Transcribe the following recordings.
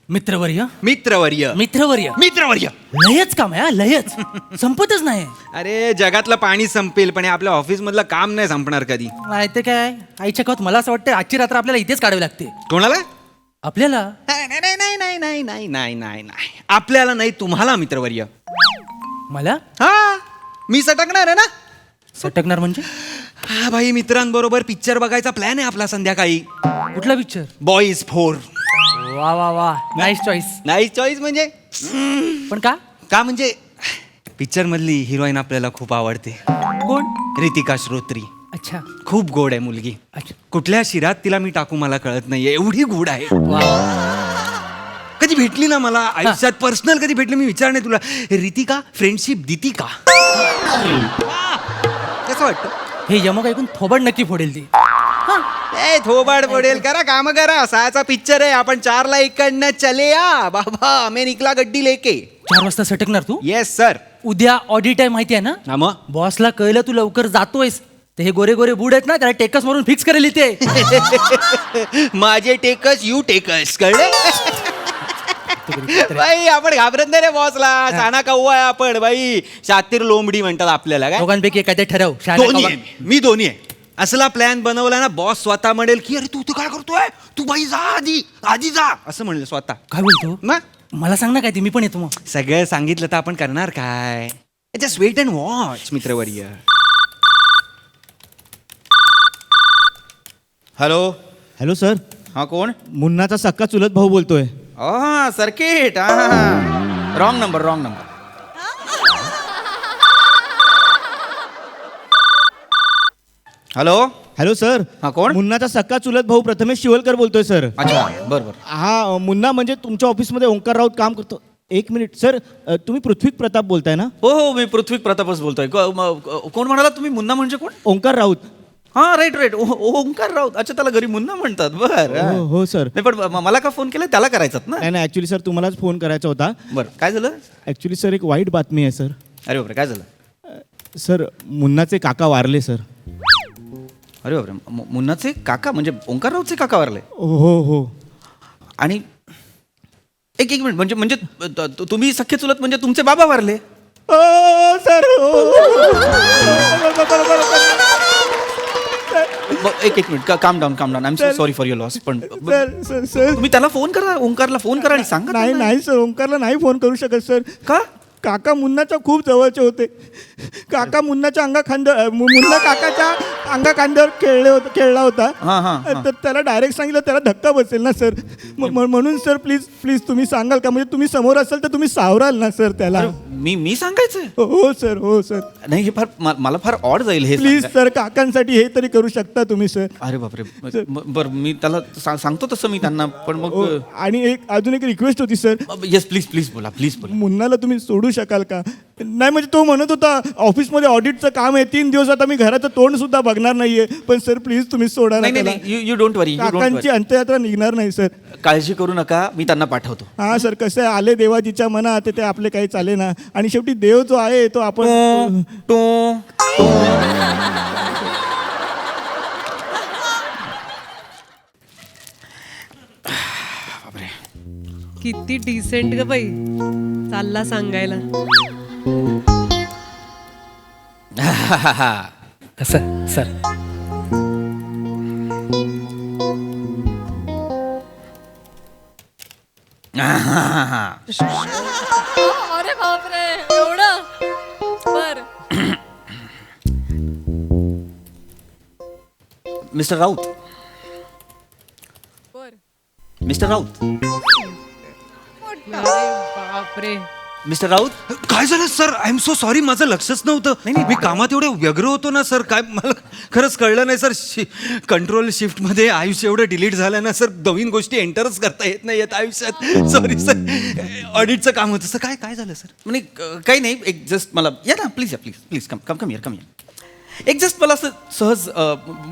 मित्रवर्य मित्रवर्य मित्रवर्य मित्रवर्य. लयच काम आहे हा, लयच संपतच नाही. अरे जगातलं पाणी संपेल पण हे आपल्या ऑफिस मधलं काम नाही संपणार कधी. नाही ते काय आईच्या गावात मला असं वाटतं आजची रात्र आपल्याला इथेच काढावी लागते. कोणाला? आपल्याला नाही नाही नाही नाही नाही नाही नाही नाही नाही आपल्याला नाही, तुम्हाला मित्रवर्य. मला हा मी सटकणार आहे ना. सटकणार म्हणजे हा भाई, मित्रांबरोबर पिक्चर बघायचा प्लॅन आहे आपला संध्याकाळी. कुठला पिक्चर? बॉईज 4. वा वा वा नाईस चॉईस. नाही चॉईस म्हणजे पण का? का म्हणजे पिक्चर मधली हिरोईन आपल्याला खूप आवडते. कोण? रितिका श्रोत्री. अच्छा खूप गोड आहे मुलगी. अच्छा कुठल्या शिरात तिला मी टाकू मला कळत नाहीये, एवढी गोड आहे. वा कधी भेटली ना मला आयुष्यात, पर्सनल कधी भेटली, मी विचारणे तुला, रितिका फ्रेंडशिप दिती का? कसं वाटतं? हे यमक ऐकून थोबड नक्की फोडेल ती. ए थोबाड पडेल. करा काम करा. 6चा पिक्चर आहे, आपण 4ला इकडनं चले या बाबा. मैं निकला गड्डी लेके. 4 वाजता सटकणार तू? Yes sir. उद्या ऑडिट आहे माहिती आहे ना? हा मग बॉसला कळलं तू लवकर जातोयस तर हे गोरे गोरे बूड आहेत ना, त्याला टेकस मारून फिक्स करेल इथे. माझे टेकस यू टेकस, कळले? बाई आपण घाबरत नाही रे बॉसला. साना कव्वा आहे आपण बाई. शातीर लोंबडी म्हणतात आपल्याला. काय दोघांपैकी एखादं ठरव. दोन्ही आहे मी, दोन्ही आहे. असला प्लॅन बनवला ना बॉस स्वतः म्हणेल की अरे तू काय करतोय, तू बाई जा आधी जा, असं म्हणलं स्वतः. काय बोलतो? मग मला सांग ना काय ते, मी पण येतो मग. सगळं सांगितलं तर आपण करणार काय? जस्ट वेट अँड वॉच मित्रवर्य. हॅलो. हॅलो सर, हा कोण? मुन्नाचा सक्का चुलत भाऊ बोलतोय. हा सर्किट. हा wrong number, wrong number. Hello. Hello sir. हा, कोण? मुन्नाचा सक्का चुलत भाऊ प्रथमेश शिवलकर बोलतोय सर. अच्छा बरं बरं. हा मुन्ना म्हणजे तुमच्या ऑफिसमध्ये ओंकार राऊत काम करतो. एक मिनिट सर, तुम्ही पृथ्वी प्रताप बोलताय ना? हो हो, मी पृथ्वी प्रतापच बोलतोय. कोण म्हणाला तुम्ही? मुन्ना म्हणजे कोण? ओंकार राऊत. हा राईट राईट, ओंकार राऊत. अच्छा, त्याला घरी मुन्ना म्हणतात. बरं. हो सर. नाही पण मला का फोन केला? त्याला करायचात ना? नाही ऍक्च्युली सर तुम्हालाच फोन करायचा होता. बरं, काय झालं? ऍक्च्युली सर एक वाईट बातमी आहे सर. अरे बापरे, काय झालं? सर मुन्नाचे काका वारले सर. अरे बापरे, मुन्नाचे काका म्हणजे ओंकार राऊतचे काका वारले? हो हो. आणि एक एक मिनिट, म्हणजे तुम्ही सख्खे चुलत म्हणजे तुमचे बाबा वारले? सर एक मिनिट, काम down I am so sorry for your loss. पण सर तुम्ही त्याला फोन करा, ओंकारला फोन करा आणि सांगा. नाही सर, ओंकारला नाही फोन करू शकत सर. का? काका मुन्नाच्या खूप जवळचे होते. काका मुन्नाच्या मुन्ना काकाच्या अंगाखांद्यावर खेळला होता. तर त्याला डायरेक्ट सांगितलं त्याला धक्का बसेल ना सर. म्हणून सर प्लीज तुम्ही सांगाल का? म्हणजे तुम्ही समोर असाल तर तुम्ही सावराल ना सर त्याला. मी सांगायचं? हो सर. नाही, हे फार मला फार ऑड जाईल हे. प्लीज सर, काकांसाठी हे तरी करू शकता तुम्ही सर. अरे बापरे. बरं, मी त्याला सांगतो तसं मी त्यांना. पण मग आणि अजून एक रिक्वेस्ट होती सर. येस प्लीज बोला. मुन्नाला तुम्ही सोडू शकाल का? नाही म्हणजे तो म्हणत होता ऑफिसमध्ये ऑडिटचं काम आहे, 3 दिवस आता मी घराचं तोंड सुद्धा बघणार नाहीये. पण सर प्लीज तुम्ही सोडा ना. नाही, यू डोंट वरी. काकांची अंत्ययात्रा निघणार नाही सर. काळजी करू नका, मी त्यांना पाठवतो. हा सर, कसं आहे, आले देवाजीच्या मनात ते आपले काही चाले ना. आणि शेवटी देव जो आहे तो आपण किती डिसेंट ग बाई, चालला सांगायला. कसं सर? अरे बापरे, एवढं? बर. मिस्टर राऊत. बर. मिस्टर राऊत. अरे बापरे. मिस्टर राऊत. काय झालं sir? I am so sorry, माझं लक्षच नव्हतं. मी कामात एवढे व्यग्र होतो ना सर, काय मला खरंच कळलं नाही सर. कंट्रोल शिफ्ट मध्ये आयुष्य एवढं डिलीट झालं ना सर, नवीन गोष्टी एंटरच करता येत नाही आयुष्यात. सॉरी सर, ऑडिटचं काम होतं सर. काय झालं सर? म्हणजे काही नाही, एक जस्ट मला या ना प्लीज कम हिअर. एक जस्ट मला असं सहज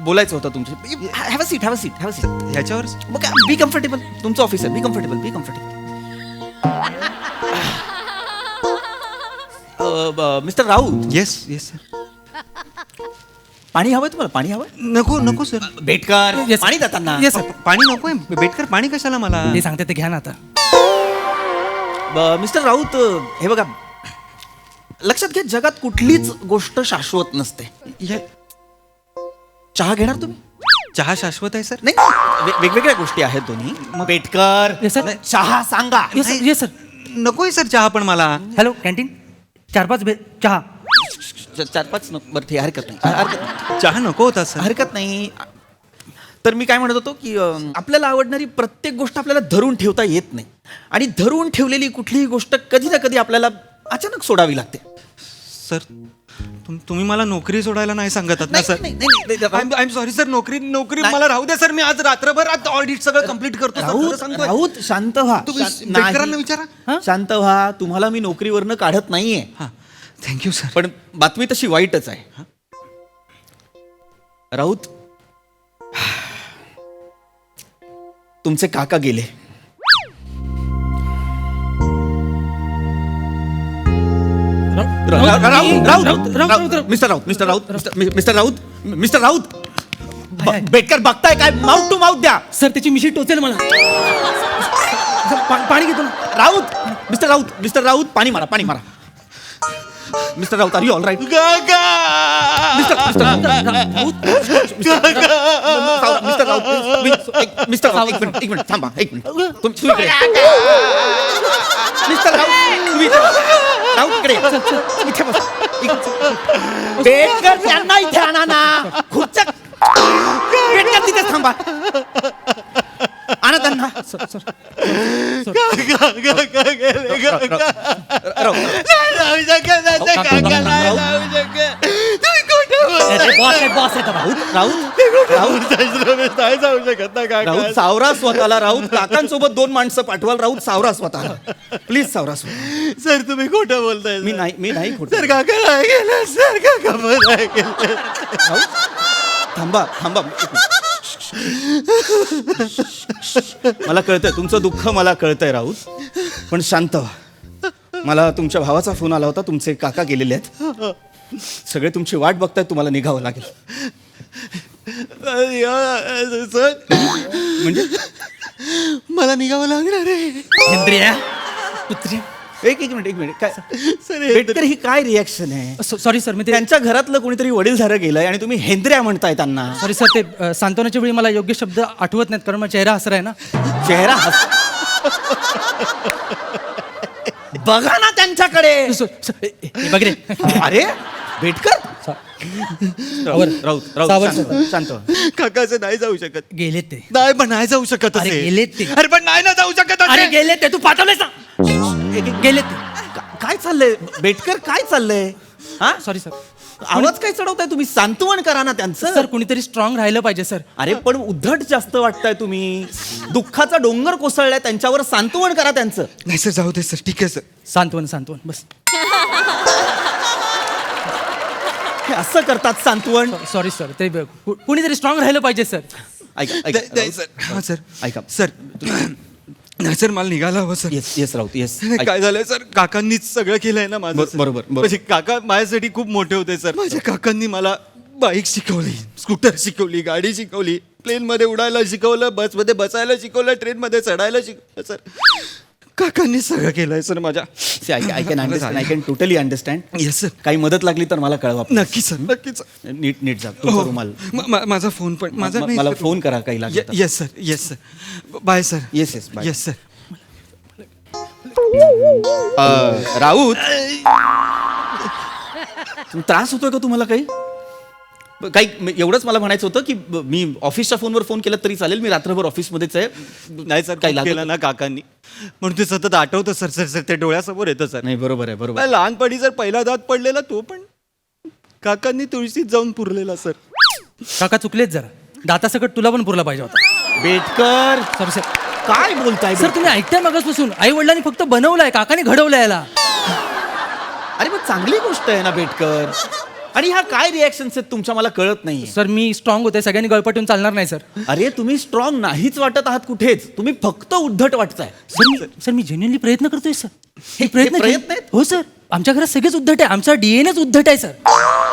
बोलायचं होतं तुमचे. Have a seat. ह्याच्यावर मग बी कम्फर्टेबल. तुमचं ऑफिस आहे, be comfortable. Mister Raut. Yes sir. पाणी हवंय तुम्हाला? पाणी हवंय? नको नको सर. बेटकर Yes, पाणी देताना. Yes, sir. पाणी नकोय बेटकर, पाणी कशाला मला? ते सांगते ते घ्या ना आता. मिस्टर राऊत, हे बघा, लक्षात घ्या, जगात कुठलीच गोष्ट शाश्वत नसते. चहा घेणार तुम्ही? चहा शाश्वत आहे सर? नाही, वेगवेगळ्या गोष्टी आहेत दोन्ही. Betkar, Yes, sir. चहा सांगा. Yes sir. नकोय सर चहा पण मला. हॅलो कॅन्टीन, 4-5 चहा. 4-5 बरं, ठीक, हरकत नाही, हरकत नाही. चहा नको होता सर. हरकत नाही. तर मी काय म्हणत होतो की आपल्याला आवडणारी प्रत्येक गोष्ट आपल्याला धरून ठेवता येत नाही, आणि धरून ठेवलेली कुठलीही गोष्ट कधी ना कधी आपल्याला अचानक सोडावी लागते. सर तुम्ही मला नोकरी सोडायला नाही सांगत आहात ना नाही, सर? नाही, नाही, नाही, आय एम सॉरी सर, नोकरी नाही. मला राहू द्या सर. मी आज रात्रभर ऑडिट सगळं कम्प्लीट करतो सर, खरं राऊत, सांगतोय. राऊत, शांत व्हा. तुम्ही नाही. बेटकरांना विचारा. शांत व्हा. तुम्हाला मी नोकरीवरनं काढत नाहीये, हां थँक्यू सर. पण बातमी तशी वाईटच आहे. राऊत, तुमचे काका गेले. मिस्टर राऊत, बेटकर बघताय काय? माउथ टू माउथ द्या. सर त्याची मिशी टोचेल मला. पाणी घेतो ना. राऊत, मिस्टर राऊत, पाणी मारा, पाणी मारा. Mister Raut, are you all right? Mister Raut, एक मिनिट थांबा, एक मिनिट. मिस्टर राऊत, तुम्ही इथे बसा. राऊत इकडे इथे बसा. बेटकर त्यांना इथे आणा ना. खुर्च्या बेटकर तिथेच थांबा. आणा त्यांना. बॉस आहे राऊत सावरा स्वतःला. राऊत, काकांसोबत 2 माणसं पाठवाल. राऊत सावरा स्वतःला, प्लीज सावरा स्वतः. सर तुम्ही खोटं बोलताय. मी नाही खोटं. सर काका नाही गेलं. सर काका पण नाही गेलं. राऊत, थांबा. मला कळतंय तुमचं दुःख, मला कळतंय राऊत, पण शांत व्हा. मला तुमच्या भावाचा फोन आला होता. तुमचे काका गेलेले आहेत. सगळे तुमची वाट बघतायत. तुम्हाला निघावं लागेल. सर म्हणजे मला निघावं लागणार आहे. इंद्रिया कुत्री. एक मिनिट काय बेटकर, ही काय रिॲक्शन आहे? सॉरी सर, मी ते त्यांच्या घरातलं कोणीतरी वडीलधारं गेलंय आणि तुम्ही हेंद्र्या म्हणताय त्यांना. सॉरी सर, ते सांत्वनाच्या वेळी मला योग्य शब्द आठवत नाहीत, कारण माझा चेहरा हसरा आहे ना. चेहरा बघा ना त्यांच्याकडे. बघ रे. अरे बेटकर, राऊत सावर. शांत व्हा. काकाचं नाही जाऊ शकत. गेलेत ते. नाही पण नाही जाऊ शकत अरे असे. गेलेत ते. अरे पण नाही ना जाऊ शकत असे. अरे गेलेत ते. तू पाठवलेस ना. गेलेत ते. काय चाललंय बेटकर? काय चाललंय? हा, सॉरी सर. आवाज काय चढवताय तुम्ही? सांत्वन करा ना त्यांचं. सर कुणीतरी स्ट्रॉंग राहिलं पाहिजे सर. अरे पण उद्धट जास्त वाटताय तुम्ही. दुःखाचा डोंगर कोसळलाय त्यांच्यावर. सांत्वन करा त्यांचं. नाही सर जाऊ दे सर. ठीक आहे सर. सांत्वन बस. हे असं करतात सांत्वन. सॉरी सर, ते कुणीतरी स्ट्रॉंग राहिलं पाहिजे सर. ऐका सर हा सर ऐका. सर नाही सर मला निघाला हवं सर. Yes Raut, yes. काय झालंय सर, काकांनीच सगळं केलंय ना माझं. बरोबर. म्हणजे काका माझ्यासाठी खूप मोठे होते सर. माझ्या काकांनी मला बाईक शिकवली, स्कूटर शिकवली, गाडी शिकवली, प्लेन मध्ये उडायला शिकवलं, बसमध्ये बसायला शिकवलं, ट्रेन मध्ये चढायला शिकवलं सर. काकांनी सगळं केलंय सर माझ्या. I can totally understand. Yes sir. काही मदत लागली तर मला कळवा. नक्की सर, नक्कीच. नीट जा. तुमचा रुमाल. माझा फोन पण माझा नाही मला सर. फोन करा काही लागलं तर. Yes sir. Bye sir. Yes bye. Yes sir. Raut, त्रास होतोय का तुम्हाला काही? एवढंच मला म्हणायचं होतं की मी ऑफिसच्या फोनवर फोन केला तरी चालेल. मी रात्रभर ऑफिसमध्येच आहे. नाही सर, काही केलं ना काकांनी म्हणून ते सतत आठवतं सर. सर ते डोळ्यासमोर येतं सर. नाही, बरोबर आहे. लहानपणी जर पहिला दात पडलेला तो पण काकांनी तुळशीत जाऊन पुरलेला सर. काका चुकलेत जरा. दातासकट तुला पण पुरला पाहिजे होता. Betkar, sorry sir. काय बोलताय सर तुम्ही ऐकताय मागासपासून. आई वडिलांनी फक्त बनवलाय, काकाने घडवलंय याला. अरे मग चांगली गोष्ट आहे ना बेटकर. आणि ह्या काय रिॲक्शन्स आहेत तुमच्या, मला कळत नाही. सर मी स्ट्रॉंग होते, सगळ्यांनी गळपटून चालणार नाही सर. अरे तुम्ही स्ट्रॉंग नाहीच वाटत आहात कुठेच. तुम्ही फक्त उद्धट वाटताय. सर मी जेन्युअनली प्रयत्न करतोय सर. हे प्रयत्न आहेत? हो सर. आमच्या घरात सगळेच उद्धट आहे. आमचा डीएनएच उद्धट आहे सर.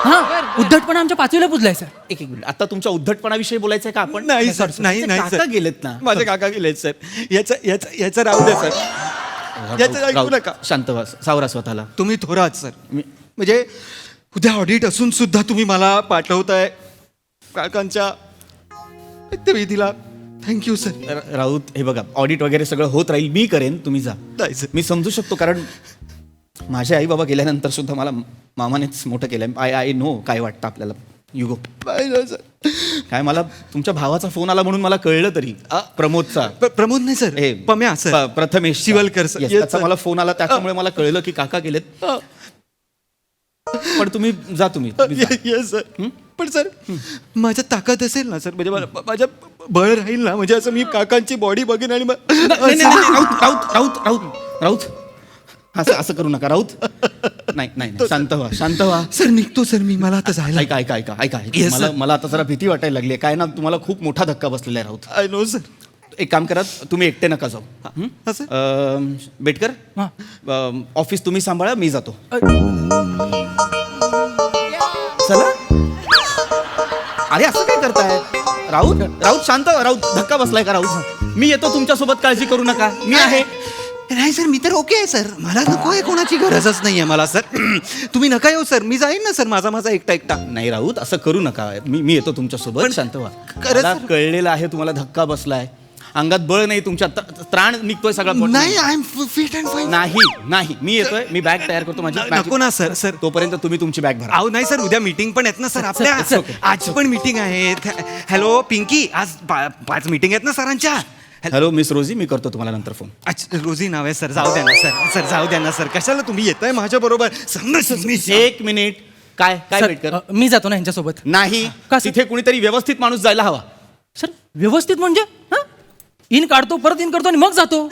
हा उद्धटपणा आमच्या 5वीला पुजलाय सर. एक मिनिट, आता तुमच्या उद्धटपणाविषयी बोलायचं आहे का आपण? नाही सर, नाही नाही काका सर. गेलेत ना. माझे काका गेलेत सर. याचं राहू दे सर. याचं ऐकू राऊत, नका. शांत व्हा, सावरा स्वतःला. तुम्ही थोरात सर. म्हणजे उद्या ऑडिट असून सुद्धा तुम्ही मला पाठवताय काकांच्या विधीला. Thank you sir. राऊत, हे बघा, ऑडिट वगैरे सगळं होत राहील, मी करेन, तुम्ही जा. नाही सर. मी समजू शकतो, कारण माझे आई बाबा गेल्यानंतर सुद्धा मला मामानेच मोठं केलंय. आय नो काय वाटतं आपल्याला. युगो काय, मला तुमच्या भावाचा फोन आला म्हणून मला कळलं तरी. प्रमोदचा. प्रमोद नाही सर, हे Pamya sir. Prathamesh Shivalkar sir. Yes, Yes, त्याचा sir. मला फोन आला, त्याच्यामुळे मला कळलं की काका गेलेत. पण तुम्ही जा, तुम्ही जा. Yes sir. पण सर माझ्यात ताकद असेल ना सर, म्हणजे माझ्या बळ राहील ना, म्हणजे असं मी काकांची बॉडी बघेन आणि नाही, नाही, नाही, राऊत राऊत राऊत राऊत राऊत असं करू नका राऊत. नाही नाही नाही, शांत व्हा, शांत व्हा. सर निघतो सर मी. मला आता जायला. ऐका ऐका ऐका ऐका Yes, मला sir. मला आता जरा भीती वाटायला लागली. काय ना, तुम्हाला खूप मोठा धक्का बसलेला आहे राऊत. I know sir. एक काम करा, तुम्ही एकटे नका जाऊ. हा, सर. बेटकर, ऑफिस तुम्ही सांभाळा, मी जातो. चला. अरे असं काय करताय राऊत? राऊत शांत व्हा. राऊत, धक्का बसलाय का राऊत? मी येतो तुमच्यासोबत, काळजी करू नका, मी आहे. नाही सर, मी तर ओके आहे सर. मला नको आहे, कोणाची गरजच नाहीये मला सर. तुम्ही नका येऊ सर, मी जाईन ना सर, माझा एकटा. नाही राऊत, असं करू नका, मी येतो तुमच्यासोबत. पण शांत व्हा. खरंच मला सर. कळलेलं आहे तुम्हाला धक्का बसलाय, अंगात बळ नाही, तुमच्या त्राण निघतोय सगळा. नाही, I am fit and fine. नाही, मी येतोय, मी बॅग तयार करतो माझी. नको ना सर. सर तोपर्यंत तुम्ही तुमची बॅग भरा. अहो नाही सर, उद्या मीटिंग पण आहेत ना सर आपल्या. it's okay. आज पण मीटिंग आहेत. हॅलो पिंकी, आज 5 मीटिंग आहेत ना सरांच्या. हॅलो मिस रोजी, मी करतो तुम्हाला नंतर फोन. अच्छा, रोजी नाव आहे सर. जाऊ द्या ना सर. सर जाऊ द्या ना सर. कशाला तुम्ही येताय माझ्या बरोबर? एक मिनिट. काय काय सर, बेटकर? मी जातो ना यांच्यासोबत. नाही, का सर? तिथे कुणीतरी व्यवस्थित माणूस जायला हवा. सर व्यवस्थित म्हणजे हा? इन काढतो, परत इन करतो आणि मग जातो.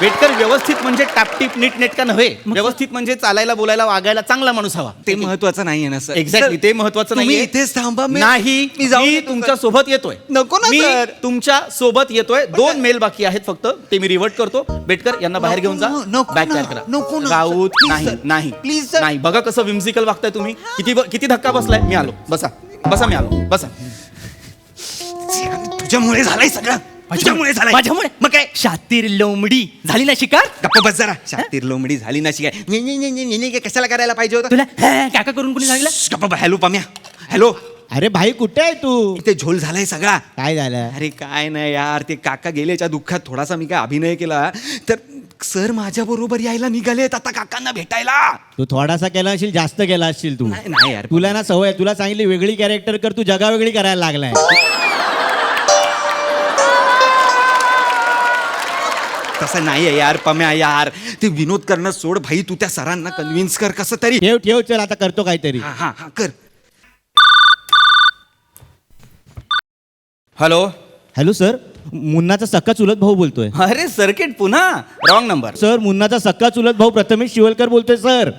बेटकर, व्यवस्थित म्हणजे टापटीप नीटनेटका नव्हे. व्यवस्थित म्हणजे चालायला, बोलायला, वागायला चांगला माणूस हवा. ते महत्वाचं नाहीये ना सर. एक्झॅक्टली, ते महत्वाचं तुम्ही नाही. इथेच थांबा. नाही, मी तुमच्या सोबत येतोय. नको ना, मी सर. तुमच्या सोबत येतोय. 2 मेल बाकी आहेत फक्त, ते मी रिवर्ट करतो. बेटकर, यांना बाहेर घेऊन जा. नको बॅग ना, तयार करा. नको ना, राऊत, सर. Please, नाही sir. नाही Please, sir. नाही. बघा कसं विम्सिकल वागताय तुम्ही. किती धक्का बसलाय. मी आलो. बसा बसा, मी आलो. बसा. तुझ्यामुळे झालंय सगळं. तुझ्यामुळे झालंय. माझ्यामुळे मग काय? शातीर लोंबडी झाली ना शिकार. गप्प बस जरा. शातीर लोंबडी झाली ना शिकाय. कशाला करायला पाहिजे होतं? तुला काका करून कोणी सांगितलं? गप्प. हॅलो पम्या. हॅलो. अरे भाई कुठे आहे तू? इथे झोल झालाय सगळा. काय झालं? अरे काय नाही यार, ते काका गेल्याच्या दुःखात थोडासा मी काय अभिनय केला, तर सर माझ्या बरोबर यायला निघालेत आता काकांना भेटायला. तू थोडासा केला असशील, जास्त केला असशील तू. नाही यार. तुला ना सवय, तुला सांगितली वेगळी कॅरेक्टर कर, तू जगा वेगळी करायला लागलाय. तसं नाहीये यार पम्या. यार ते विनोद करणं सोड भाई, तू त्या सरांना कन्व्हिन्स कर कसं तरी. ठेव ठेव, चल आता करतो काहीतरी. हा कर. हॅलो. हॅलो सर, मुन्नाचा सक्का चुलत भाऊ बोलतोय. अरे सर्किट, पुन्हा रॉंग नंबर. सर, मुन्नाचा सक्का चुलत भाऊ प्रथमेश शिवलकर बोलतोय सर.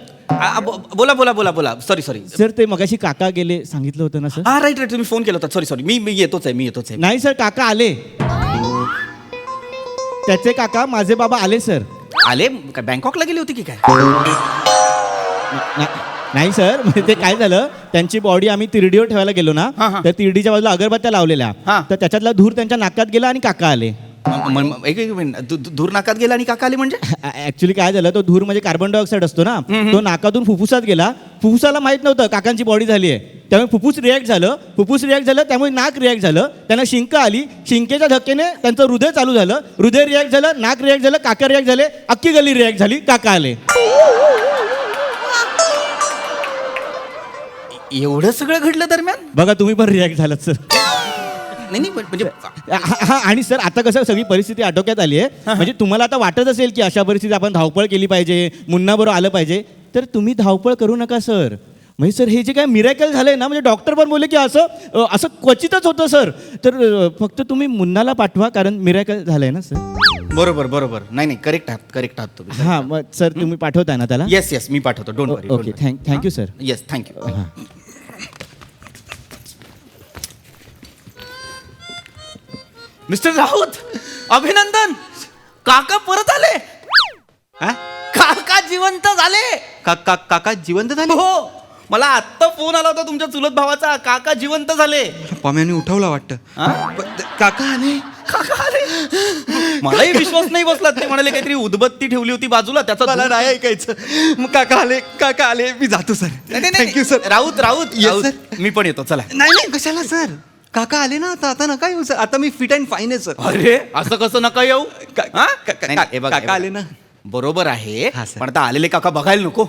बोला बोला बोला बोला. सॉरी. सर, ते मगाशी काका गेले सांगितलं होतं ना सर. हा राईट, तुम्ही फोन केला होता. सॉरी. मी येतोच आहे. नाही सर, काका आले. त्याचे काका माझे बाबा आले सर. आले काय? बँकॉकला गेली होती की काय? नाही सर, म्हणजे ते काय झालं, त्यांची बॉडी आम्ही तिरडीवर ठेवायला गेलो ना, हा. तर तिरडीच्या बाजूला अगरबत्त्या लावलेल्या, हा. तर त्याच्यातला धूर त्यांच्या नाकात गेला आणि काका आले. एक मिनिट, धूर नाकात गेला आणि काका आले म्हणजे? ऍक्च्युली काय झालं, तो धूर म्हणजे कार्बन डायऑक्साईड असतो ना, तो नाकातून फुफ्फुसात गेला. फुफ्फुसाला माहित नव्हतं काकांची बॉडी झाली आहे, त्यामुळे फुफ्फुस रिॲक्ट झालं, त्यामुळे नाक रिॲक्ट झालं, त्यांना शिंक आली. शिंकेच्या धक्केने त्यांचं हृदय चालू झालं, हृदय रिॲक्ट झालं, नाक रिॲक्ट झालं, काका रिॲक्ट झाले, अख्खी गल्ली रिॲक्ट झाली, काका आले. एवढं सगळं घडलं दरम्यान? बघा, तुम्ही पण रिॲक्ट झालात सर. नाही म्हणजे हा, आणि सर आता कसं सगळी परिस्थिती आटोक्यात आली आहे. म्हणजे तुम्हाला आता वाटत असेल की अशा परिस्थितीत आपण धावपळ केली पाहिजे, मुन्ना बरोबर आलं पाहिजे, तर तुम्ही धावपळ करू नका सर. म्हणजे सर, हे जे काय मिरॅकल झालंय ना, म्हणजे डॉक्टर पण बोलले की असं क्वचितच होतं सर. तर फक्त तुम्ही मुन्नाला पाठवा, कारण मिरॅकल झालंय ना सर. बरोबर. नाही करेक्ट आहात तुम्ही. हां, मग सर तुम्ही पाठवताय ना त्याला? येस मी पाठवतो. Don't worry. Okay, thank you sir. Yes, thank you. Mister Raut, अभिनंदन, काका परत आले. हा? काका जिवंत झाले. काका जिवंत झाले? हो, मला आत्ता फोन आला होता तुमच्या चुलत भावाचा, काका जिवंत झाले. पम्याने उठवला वाटतं. हा? काका आले. काका आले. मलाही विश्वास नाही बसला. ते म्हणाले काहीतरी उदबत्ती ठेवली होती बाजूला, त्याचा मला नाही ऐकायचं. मग काका आले मी जातो sir. Thank you sir. Raut Yes, Raut sir. मी पण येतो, चला. नाही कशाला सर, काका आले ना आता नका येऊ सर. आता मी फिट अँड फाईन आहे सर. अरे असं कसं नका येऊ. हा? नाही, नाही, हे बघ, हे काका बघ. आले ना. बरोबर आहे, हा, sir. पण आता आलेले काका बघायला नको.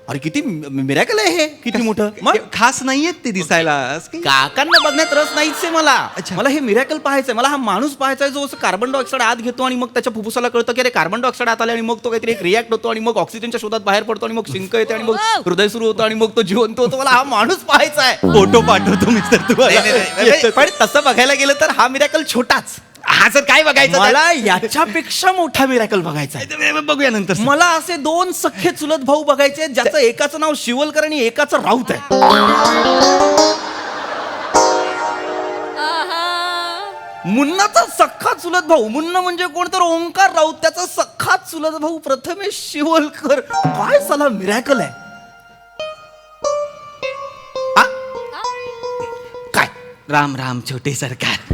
अरे किती मिरॅकल आहे हे, किती मोठं. मग खास नाहीयेत ते दिसायला. असं काही- काकांना बघण्यात रस नाहीच आहे मला. अच्छा. मला हे मिरॅकल पाहायचंय. मला हा माणूस पाहायचा आहे जो असं कार्बन डायऑक्साईड आत घेतो आणि मग त्याच्या फुफ्फुसाला कळतं की अरे कार्बन डायऑक्साईड आत आले, आणि मग तो काहीतरी एक रिॲक्ट होतो आणि मग ऑक्सिजनच्या शोधात बाहेर पडतो आणि मग शिंक येते आणि मग हृदय सुरू होतं आणि मग तो जिवंत होतो. मला हा माणूस पाहायचा आहे. फोटो पाठवतो मी सर तुम्हाला. पण तसं बघायला गेलं तर हा मिरॅकल छोटाच. हा सर, काय बघायचं मला याच्यापेक्षा मोठा मिरॅकल बघायचा आहे. त्यात? बघूया नंतर sir. मला असे 2 सख्खे चुलत भाऊ बघायचे ज्याचं एकाचं नाव शिवलकर आणि एकाचं राऊत आहे. मुन्नाचा सख्खा चुलत भाऊ, मुन्ना म्हणजे कोण तर ओंकार राऊत, त्याचा सख्खा चुलत भाऊ प्रथमेश शिवलकर. काय साला मिरॅकल आहे. आ? काय राम राम छोटे सरकार.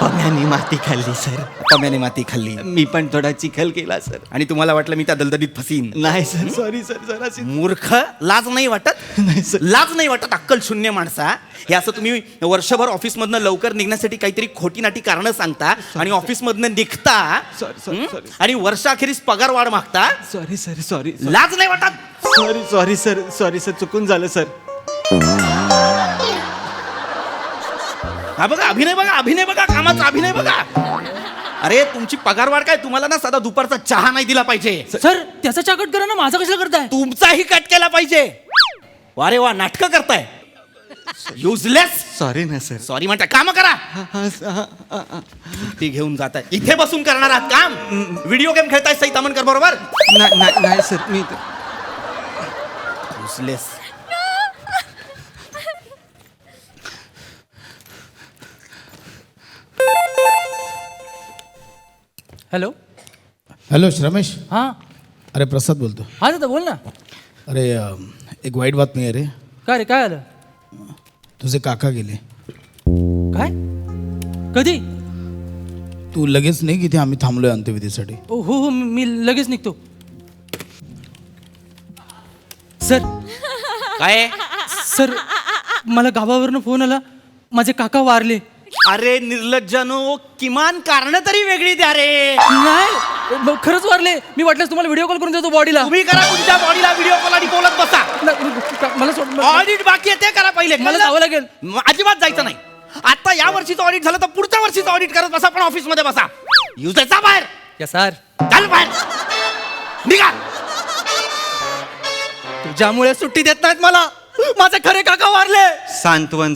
पम्याने माती खाल्ली सर. पम्याने माती खाल्ली मी पण थोडा चिखल केला सर. आणि तुम्हाला वाटलं मी त्या दलदलीत फसीन. नाही सर, सॉरी सर. जरा मूर्ख, लाज नाही वाटत. नाही सर. लाज नाही वाटत, अक्कल शून्य माणसा. हे असं तुम्ही वर्षभर ऑफिसमधनं लवकर निघण्यासाठी काहीतरी खोटी नाटी कारणं सांगता आणि ऑफिसमधनं निघता. Sorry, हं? sorry. आणि वर्षाखेरीस पगार वाढ मागता. Sorry sir. सॉरी लाज नाही वाटत. Sorry sir. चुकून झालं सर. हा बघा, अभिनय बघा, कामाचा अभिनय बघा. अरे तुमची पगार वाढ काय, तुम्हाला ना साधा दुपारचा चहा नाही दिला पाहिजे. सर त्याचा चाकट करा ना, माझा कशाला करताय? तुमचाही कट केला पाहिजे. वारे वा, नाटकं करताय. युजलेस. सॉरी ना सर. सॉरी म्हणता, काम करा. ती घेऊन जात आहे. इथे बसून करणार आहात काम. व्हिडिओ गेम खेळताय सई तामणकर बरोबर. नाही सर. मी युजलेस. हॅलो. हॅलो रमेश. हां अरे प्रसाद बोलतो. हा दादा बोल ना. अरे एक वाईट बातमी आहे रे. काय रे, काय आलं? तुझे काका गेले. काय? कधी? तू लगेच नाही की इथे आम्ही थांबलोय अंत्यविधीसाठी. हो मी लगेच निघतो. सर काय? सर मला गावावरनं फोन आला, माझे काका वारले. अरे निर्लज्जानो, किमान कारण तरी वेगळी द्या रे. नाही खरंच वारले. मी वाटल्यास तुम्हाला व्हिडिओ कॉल करून देतो बॉडीला. तुम्ही करा तुमच्या बॉडीला व्हिडिओ कॉल आणि बोलत बसा. मला सोड. ऑडिट बाकी आहे ते करा पहिले. मला जावं लागेल. अजिबात जायचं नाही. आता या वर्षीचं ऑडिट झालं तर पुढच्या वर्षीचं ऑडिट करत बसा, पण ऑफिस मध्ये बसा. युजायचा बाहेर. या सर चाल बाहेर. निघा. तुझ्यामुळे सुट्टी देत नाहीत मला. माझे खरे काका वारले. सांत्वन.